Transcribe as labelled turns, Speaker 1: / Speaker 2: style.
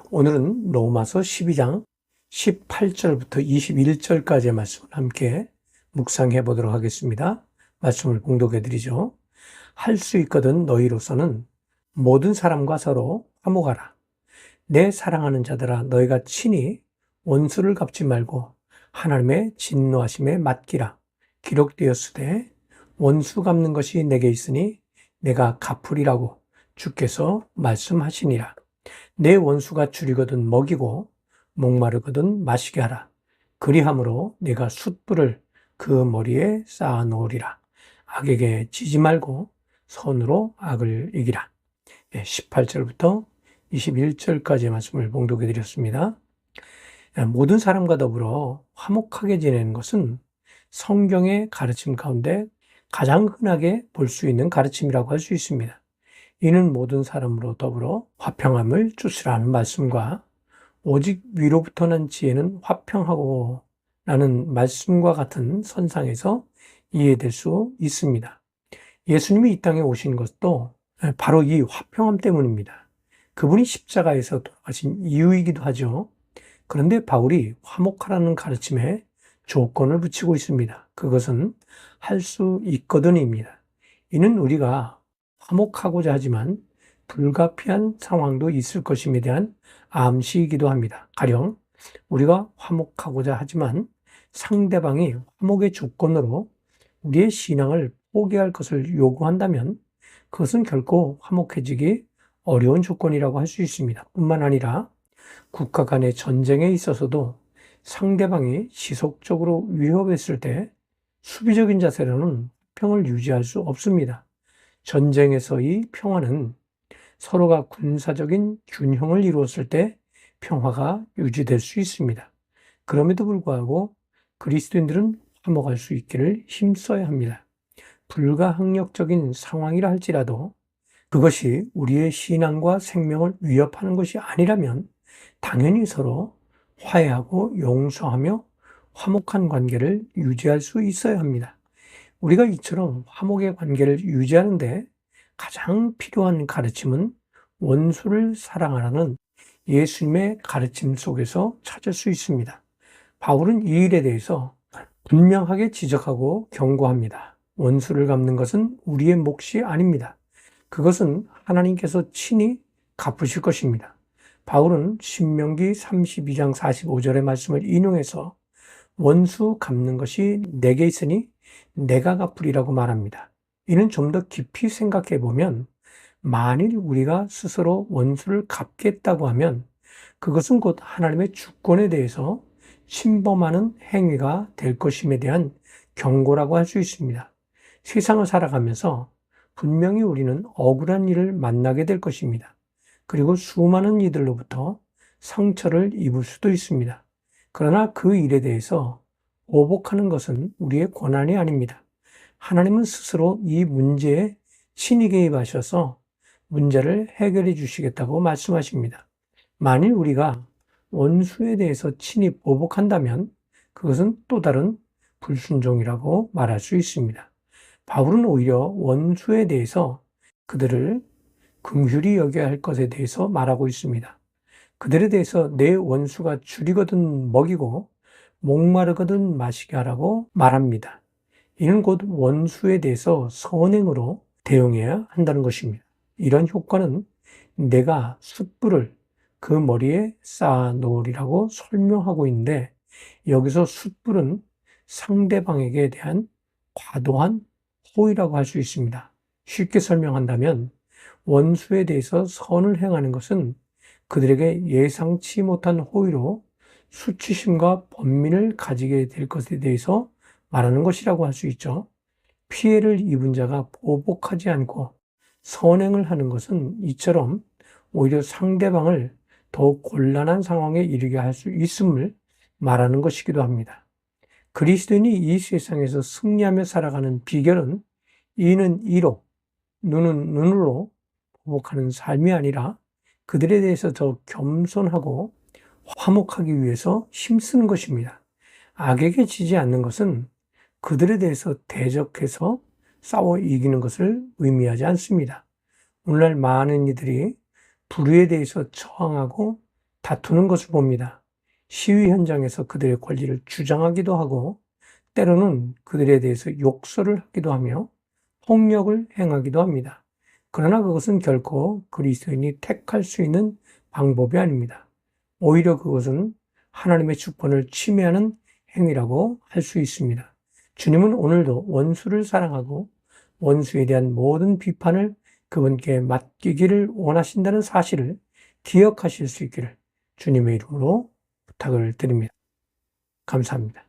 Speaker 1: 오늘은 로마서 12장 18절부터 21절까지의 말씀을 함께 묵상해 보도록 하겠습니다. 말씀을 봉독해 드리죠. 할 수 있거든 너희로서는 모든 사람과 서로 화목하라. 내 사랑하는 자들아, 너희가 친히 원수를 갚지 말고 하나님의 진노하심에 맡기라. 기록되었으되 원수 갚는 것이 내게 있으니 내가 갚으리라고 주께서 말씀하시니라. 내 원수가 줄이거든 먹이고 목마르거든 마시게 하라. 그리함으로 내가 숯불을 그 머리에 쌓아 놓으리라. 악에게 지지 말고 선으로 악을 이기라. 18절부터 21절까지의 말씀을 봉독해 드렸습니다. 모든 사람과 더불어 화목하게 지내는 것은 성경의 가르침 가운데 가장 흔하게 볼 수 있는 가르침이라고 할 수 있습니다. 이는 모든 사람으로 더불어 화평함을 주시라는 말씀과 오직 위로부터 난 지혜는 화평하고 라는 말씀과 같은 선상에서 이해될 수 있습니다. 예수님이 이 땅에 오신 것도 바로 이 화평함 때문입니다. 그분이 십자가에서 돌아가신 이유이기도 하죠. 그런데 바울이 화목하라는 가르침에 조건을 붙이고 있습니다. 그것은 할 수 있거든입니다. 이는 우리가 화목하고자 하지만 불가피한 상황도 있을 것임에 대한 암시이기도 합니다. 가령 우리가 화목하고자 하지만 상대방이 화목의 조건으로 우리의 신앙을 포기할 것을 요구한다면 그것은 결코 화목해지기 어려운 조건이라고 할 수 있습니다. 뿐만 아니라 국가 간의 전쟁에 있어서도 상대방이 지속적으로 위협했을 때 수비적인 자세로는 평을 유지할 수 없습니다. 전쟁에서의 평화는 서로가 군사적인 균형을 이루었을 때 평화가 유지될 수 있습니다. 그럼에도 불구하고 그리스도인들은 화목할 수 있기를 힘써야 합니다. 불가항력적인 상황이라 할지라도 그것이 우리의 신앙과 생명을 위협하는 것이 아니라면 당연히 서로 화해하고 용서하며 화목한 관계를 유지할 수 있어야 합니다. 우리가 이처럼 화목의 관계를 유지하는데 가장 필요한 가르침은 원수를 사랑하라는 예수님의 가르침 속에서 찾을 수 있습니다. 바울은 이 일에 대해서 분명하게 지적하고 경고합니다. 원수를 갚는 것은 우리의 몫이 아닙니다. 그것은 하나님께서 친히 갚으실 것입니다. 바울은 신명기 32장 45절의 말씀을 인용해서 원수 갚는 것이 내게 있으니 내가 갚으리라고 말합니다. 이는 좀 더 깊이 생각해 보면 만일 우리가 스스로 원수를 갚겠다고 하면 그것은 곧 하나님의 주권에 대해서 침범하는 행위가 될 것임에 대한 경고라고 할 수 있습니다. 세상을 살아가면서 분명히 우리는 억울한 일을 만나게 될 것입니다. 그리고 수많은 이들로부터 상처를 입을 수도 있습니다. 그러나 그 일에 대해서 오복하는 것은 우리의 권한이 아닙니다. 하나님은 스스로 이 문제에 친히 개입하셔서 문제를 해결해 주시겠다고 말씀하십니다. 만일 우리가 원수에 대해서 친히 보복한다면 그것은 또 다른 불순종이라고 말할 수 있습니다. 바울은 오히려 원수에 대해서 그들을 긍휼히 여겨야 할 것에 대해서 말하고 있습니다. 그들에 대해서 내 원수가 줄이거든 먹이고 목마르거든 마시게 하라고 말합니다. 이는 곧 원수에 대해서 선행으로 대응해야 한다는 것입니다. 이런 효과는 내가 숯불을 그 머리에 쌓아 놓으리라고 설명하고 있는데 여기서 숯불은 상대방에게 대한 과도한 호의라고 할 수 있습니다. 쉽게 설명한다면 원수에 대해서 선을 행하는 것은 그들에게 예상치 못한 호의로 수치심과 번민을 가지게 될 것에 대해서 말하는 것이라고 할 수 있죠. 피해를 입은 자가 보복하지 않고 선행을 하는 것은 이처럼 오히려 상대방을 더욱 곤란한 상황에 이르게 할 수 있음을 말하는 것이기도 합니다. 그리스도인이 이 세상에서 승리하며 살아가는 비결은 이는 이로, 눈은 눈으로 보복하는 삶이 아니라 그들에 대해서 더 겸손하고 화목하기 위해서 힘쓰는 것입니다. 악에게 지지 않는 것은 그들에 대해서 대적해서 싸워 이기는 것을 의미하지 않습니다. 오늘날 많은 이들이 불의에 대해서 저항하고 다투는 것을 봅니다. 시위 현장에서 그들의 권리를 주장하기도 하고 때로는 그들에 대해서 욕설을 하기도 하며 폭력을 행하기도 합니다. 그러나 그것은 결코 그리스도인이 택할 수 있는 방법이 아닙니다. 오히려 그것은 하나님의 주권을 침해하는 행위라고 할 수 있습니다. 주님은 오늘도 원수를 사랑하고 원수에 대한 모든 비판을 그분께 맡기기를 원하신다는 사실을 기억하실 수 있기를 주님의 이름으로 부탁을 드립니다. 감사합니다.